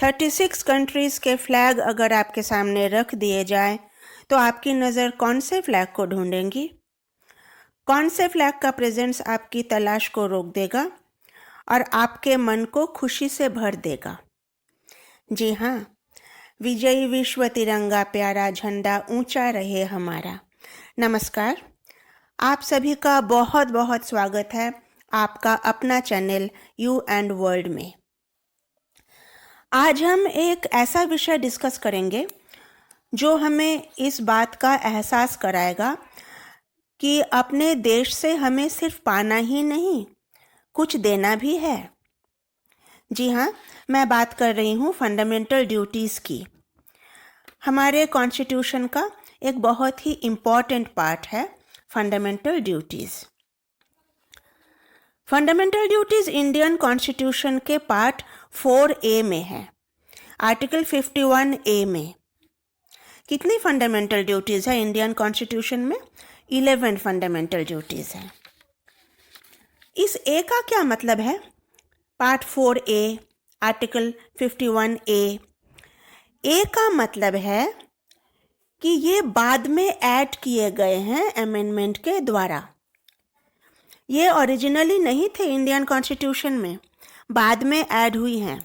36 countries के flag अगर आपके सामने रख दिए जाए तो आपकी नज़र कौन से फ्लैग को ढूंढेंगी? कौन से फ्लैग का प्रेजेंस आपकी तलाश को रोक देगा और आपके मन को खुशी से भर देगा? जी हाँ, विजयी विश्व तिरंगा प्यारा झंडा ऊंचा रहे हमारा। नमस्कार, आप सभी का बहुत बहुत स्वागत है आपका अपना चैनल यू एंड वर्ल्ड में। आज हम एक ऐसा विषय डिस्कस करेंगे जो हमें इस बात का एहसास कराएगा कि अपने देश से हमें सिर्फ पाना ही नहीं, कुछ देना भी है। जी हाँ, मैं बात कर रही हूँ फंडामेंटल ड्यूटीज़ की। हमारे कॉन्स्टिट्यूशन का एक बहुत ही इम्पॉर्टेंट पार्ट है fundamental duties. Fundamental duties Indian constitution के पार्ट 4A में है, आर्टिकल 51A में। कितनी फंडामेंटल ड्यूटीज़ है इंडियन कॉन्स्टिट्यूशन में? 11 फंडामेंटल ड्यूटीज़ हैं। इस ए का क्या मतलब है? Part 4A, article 51A। ए का मतलब है कि ये बाद में ऐड किए गए हैं अमेंडमेंट के द्वारा। ये ओरिजिनली नहीं थे इंडियन कॉन्स्टिट्यूशन में, बाद में ऐड हुई हैं।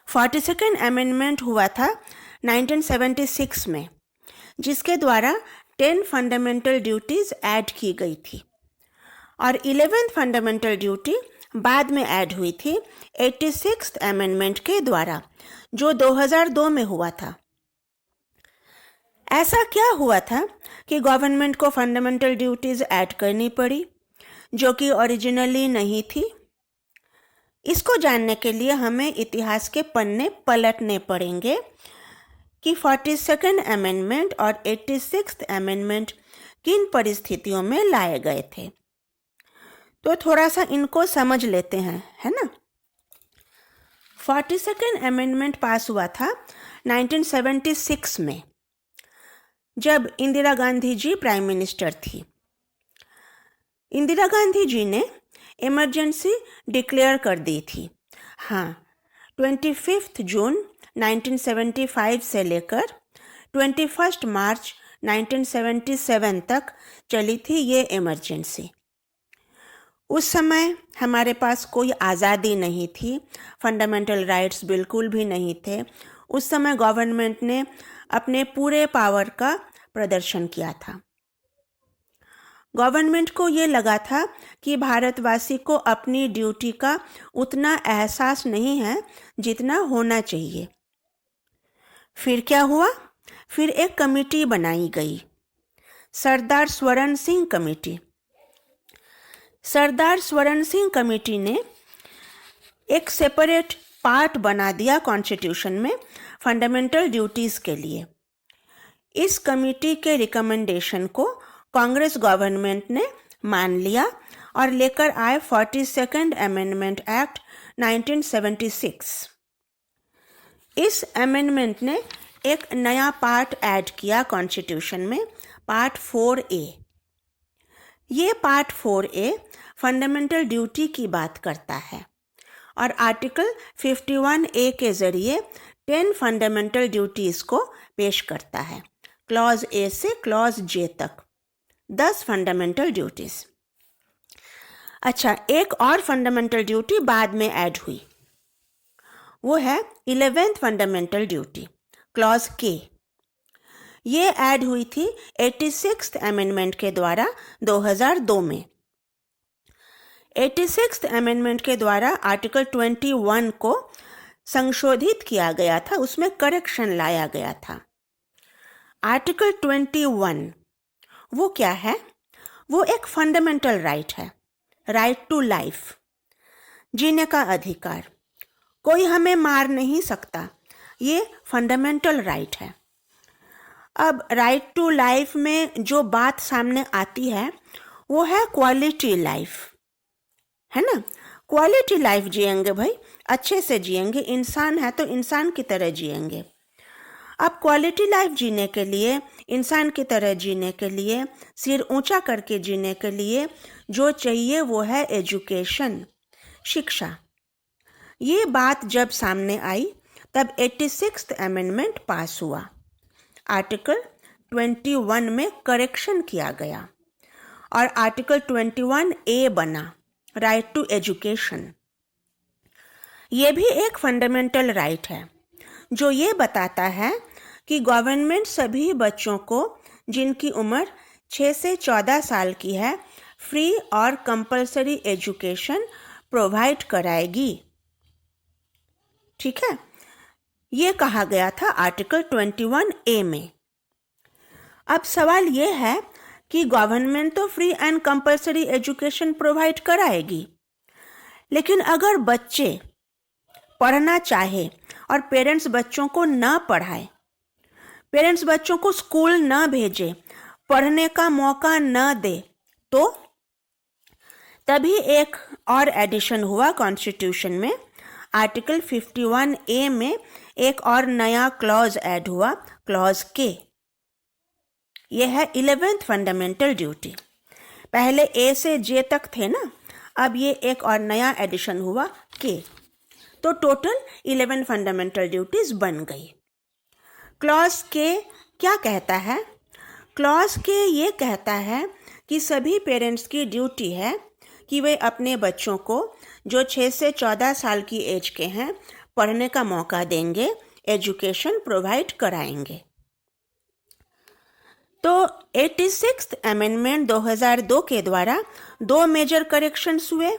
42nd अमेंडमेंट हुआ था 1976 में, जिसके द्वारा 10 फंडामेंटल ड्यूटीज़ ऐड की गई थी और 11th फंडामेंटल ड्यूटी बाद में ऐड हुई थी 86th अमेंडमेंट के द्वारा, जो 2002 में हुआ था। ऐसा क्या हुआ था कि गवर्नमेंट को फंडामेंटल ड्यूटीज़ ऐड करनी पड़ी जो कि ओरिजिनली नहीं थी? इसको जानने के लिए हमें इतिहास के पन्ने पलटने पड़ेंगे कि 42nd अमेंडमेंट और 86th अमेंडमेंट किन परिस्थितियों में लाए गए थे। तो थोड़ा सा इनको समझ लेते हैं, है ना। 42nd अमेंडमेंट पास हुआ था 1976 में, जब इंदिरा गांधी जी प्राइम मिनिस्टर थी। इंदिरा गांधी जी ने इमरजेंसी डिक्लेयर कर दी थी। हाँ, 25 जून 1975 से लेकर 21 मार्च 1977 तक चली थी ये इमरजेंसी। उस समय हमारे पास कोई आज़ादी नहीं थी, फंडामेंटल राइट्स बिल्कुल भी नहीं थे। उस समय गवर्नमेंट ने अपने पूरे पावर का प्रदर्शन किया था। गवर्नमेंट को ये लगा था कि भारतवासी को अपनी ड्यूटी का उतना एहसास नहीं है जितना होना चाहिए। फिर क्या हुआ? फिर एक कमेटी बनाई गई, सरदार स्वरण सिंह कमेटी। सरदार स्वरण सिंह कमेटी ने एक सेपरेट पार्ट बना दिया कॉन्स्टिट्यूशन में फंडामेंटल ड्यूटीज़ के लिए। इस कमेटी के रिकमेंडेशन को कांग्रेस गवर्नमेंट ने मान लिया और लेकर आए 42nd अमेंडमेंट एक्ट 1976। इस अमेंडमेंट ने एक नया पार्ट ऐड किया कॉन्स्टिट्यूशन में, पार्ट 4A। ये पार्ट 4A फंडामेंटल ड्यूटी की बात करता है और आर्टिकल 51A के जरिए 10 फंडामेंटल ड्यूटीज़ को पेश करता है, क्लॉज A से क्लॉज J तक 10 फंडामेंटल ड्यूटीज़। अच्छा, एक और फंडामेंटल ड्यूटी बाद में ऐड हुई, वो है 11th fundamental duty, clause K। ये ऐड हुई थी 86th अमेंडमेंट के द्वारा 2002 में। 86th अमेंडमेंट के द्वारा आर्टिकल 21 को संशोधित किया गया था, उसमें करेक्शन लाया गया था। आर्टिकल 21 वो क्या है? वो एक फंडामेंटल राइट है, राइट टू लाइफ, जीने का अधिकार। कोई हमें मार नहीं सकता, ये फंडामेंटल राइट है। अब राइट टू लाइफ में जो बात सामने आती है वो है क्वालिटी लाइफ, है ना। क्वालिटी लाइफ जिएंगे भाई, अच्छे से जिएंगे, इंसान है तो इंसान की तरह जिएंगे। अब क्वालिटी लाइफ जीने के लिए, इंसान की तरह जीने के लिए, सिर ऊंचा करके जीने के लिए जो चाहिए वो है एजुकेशन, शिक्षा। ये बात जब सामने आई तब 86th अमेंडमेंट पास हुआ। आर्टिकल 21 में करेक्शन किया गया और आर्टिकल 21A बना, राइट टू एजुकेशन। ये भी एक फंडामेंटल राइट है जो ये बताता है कि गवर्नमेंट सभी बच्चों को जिनकी उम्र 6 से 14 साल की है फ्री और कंपलसरी एजुकेशन प्रोवाइड कराएगी। ठीक है, ये कहा गया था आर्टिकल 21A में। अब सवाल ये है कि गवर्नमेंट तो free and compulsory education provide कराएगी, लेकिन अगर बच्चे पढ़ना चाहे और पेरेंट्स बच्चों को ना पढ़ाए, पेरेंट्स बच्चों को स्कूल ना भेजे, पढ़ने का मौका ना दे, तो तभी एक और एडिशन हुआ कॉन्स्टिट्यूशन में। आर्टिकल 51A में एक और नया क्लॉज ऐड हुआ, क्लॉज K। यह है 11th फंडामेंटल ड्यूटी। पहले A से J तक थे ना, अब ये एक और नया एडिशन हुआ K, तो टोटल 11 फंडामेंटल ड्यूटीज बन गई। क्लॉज K क्या कहता है? क्लॉज K ये कहता है कि सभी पेरेंट्स की ड्यूटी है कि वे अपने बच्चों को जो 6 से 14 साल की एज के हैं पढ़ने का मौका देंगे, एजुकेशन प्रोवाइड कराएंगे। तो 86th अमेंडमेंट 2002 के द्वारा 2 मेजर करेक्शंस हुए,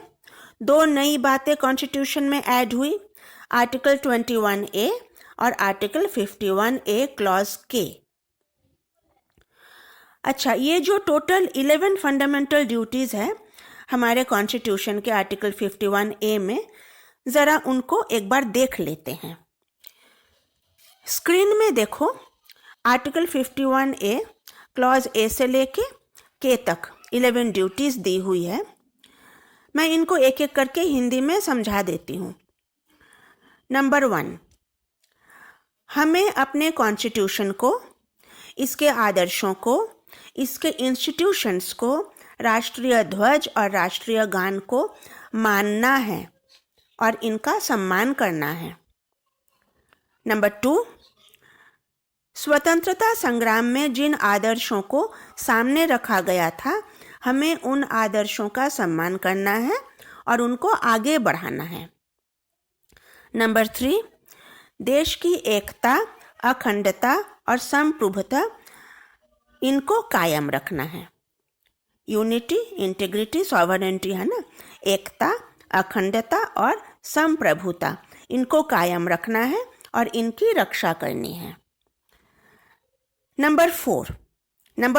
2 नई बातें कॉन्स्टिट्यूशन में ऐड हुई, आर्टिकल 21A और आर्टिकल 51A क्लॉज K। अच्छा, ये जो टोटल 11 फंडामेंटल ड्यूटीज़ है हमारे कॉन्स्टिट्यूशन के आर्टिकल 51A में, ज़रा उनको एक बार देख लेते हैं। स्क्रीन में देखो, आर्टिकल 51A क्लॉज A से लेके K तक 11 ड्यूटीज़ दी हुई है। मैं इनको एक एक करके हिंदी में समझा देती हूँ। नंबर 1, हमें अपने कॉन्स्टिट्यूशन को, इसके आदर्शों को, इसके इंस्टीट्यूशंस को, राष्ट्रीय ध्वज और राष्ट्रीय गान को मानना है और इनका सम्मान करना है। नंबर 2, स्वतंत्रता संग्राम में जिन आदर्शों को सामने रखा गया था, हमें उन आदर्शों का सम्मान करना है और उनको आगे बढ़ाना है। नंबर 3, देश की एकता, अखंडता और संप्रभुता, इनको कायम रखना है। यूनिटी, इंटीग्रिटी, सॉवरेनिटी है ना, एकता, अखंडता और संप्रभुता, इनको कायम रखना है और इनकी रक्षा करनी है। नंबर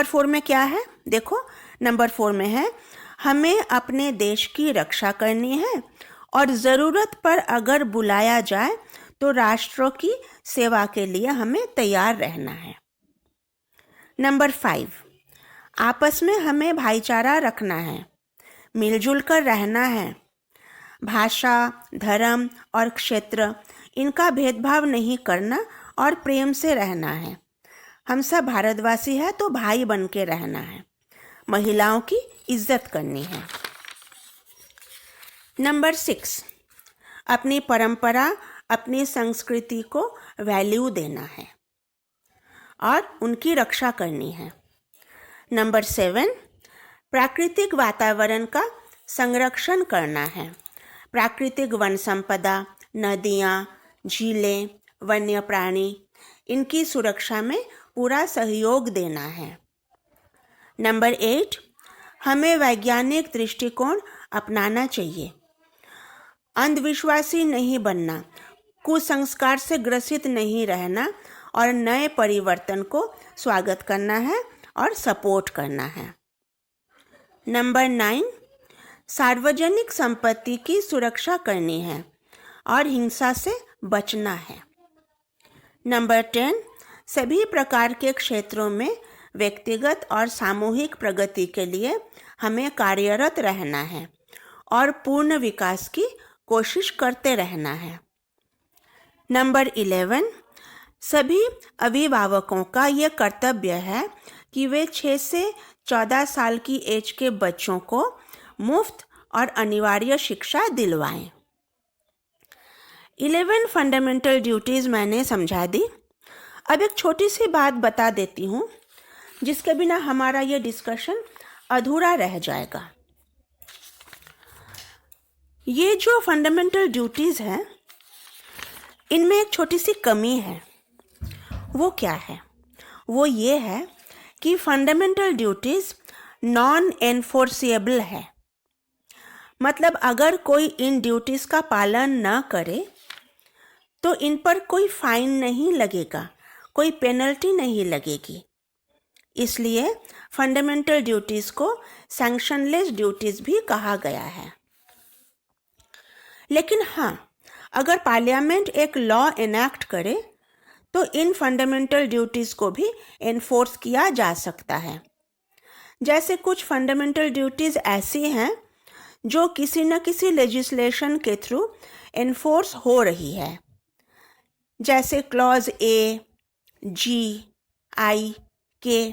4 में क्या है? देखो, नंबर 4 में है हमें अपने देश की रक्षा करनी है और ज़रूरत पर अगर बुलाया जाए तो राष्ट्रों की सेवा के लिए हमें तैयार रहना है। नंबर 5, आपस में हमें भाईचारा रखना है, मिलजुल कर रहना है, भाषा, धर्म और क्षेत्र, इनका भेदभाव नहीं करना और प्रेम से रहना है। हम सब भारतवासी हैं तो भाई बन के रहना है, महिलाओं की इज्जत करनी है। नंबर 6, अपनी परंपरा, अपनी संस्कृति को वैल्यू देना है और उनकी रक्षा करनी है। नंबर 7, प्राकृतिक वातावरण का संरक्षण करना है, प्राकृतिक वन संपदा, नदियाँ, झीलें, वन्य प्राणी, इनकी सुरक्षा में पूरा सहयोग देना है। नंबर 8, हमें वैज्ञानिक दृष्टिकोण अपनाना चाहिए, अंधविश्वासी नहीं बनना, कुसंस्कार से ग्रसित नहीं रहना और नए परिवर्तन को स्वागत करना है और सपोर्ट करना है। नंबर 9, सार्वजनिक संपत्ति की सुरक्षा करनी है और हिंसा से बचना है। नंबर 10, सभी प्रकार के क्षेत्रों में व्यक्तिगत और सामूहिक प्रगति के लिए हमें कार्यरत रहना है और पूर्ण विकास की कोशिश करते रहना है। नंबर 11, सभी अभिभावकों का ये कर्तव्य है कि वे 6 से 14 साल की एज के बच्चों को मुफ्त और अनिवार्य शिक्षा दिलवाएं। 11 फंडामेंटल ड्यूटीज़ मैंने समझा दी। अब एक छोटी सी बात बता देती हूँ जिसके बिना हमारा ये डिस्कशन अधूरा रह जाएगा। ये जो फंडामेंटल ड्यूटीज़ हैं इनमें एक छोटी सी कमी है। वो क्या है? वो ये है कि फंडामेंटल ड्यूटीज़ नॉन एनफोर्सिएबल है। मतलब अगर कोई इन ड्यूटीज़ का पालन न करे तो इन पर कोई फाइन नहीं लगेगा, कोई पेनल्टी नहीं लगेगी। इसलिए फंडामेंटल ड्यूटीज़ को सैंक्शनलेस ड्यूटीज़ भी कहा गया है। लेकिन हाँ, अगर पार्लियामेंट एक लॉ एनैक्ट करे तो इन फंडामेंटल ड्यूटीज़ को भी एनफोर्स किया जा सकता है। जैसे कुछ फंडामेंटल ड्यूटीज़ ऐसी हैं जो किसी न किसी लेजिस्लेशन के थ्रू एनफोर्स हो रही है, जैसे क्लॉज ए, जी, आई, के।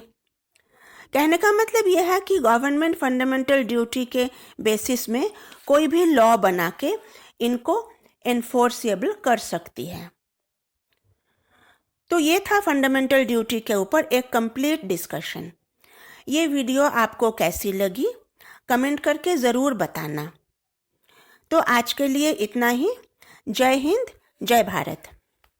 कहने का मतलब यह है कि गवर्नमेंट फंडामेंटल ड्यूटी के बेसिस में कोई भी लॉ बना के इनको एनफोर्सिएबल कर सकती है। तो ये था फंडामेंटल ड्यूटी के ऊपर एक कंप्लीट डिस्कशन। ये वीडियो आपको कैसी लगी कमेंट करके ज़रूर बताना। तो आज के लिए इतना ही। जय हिंद, जय भारत।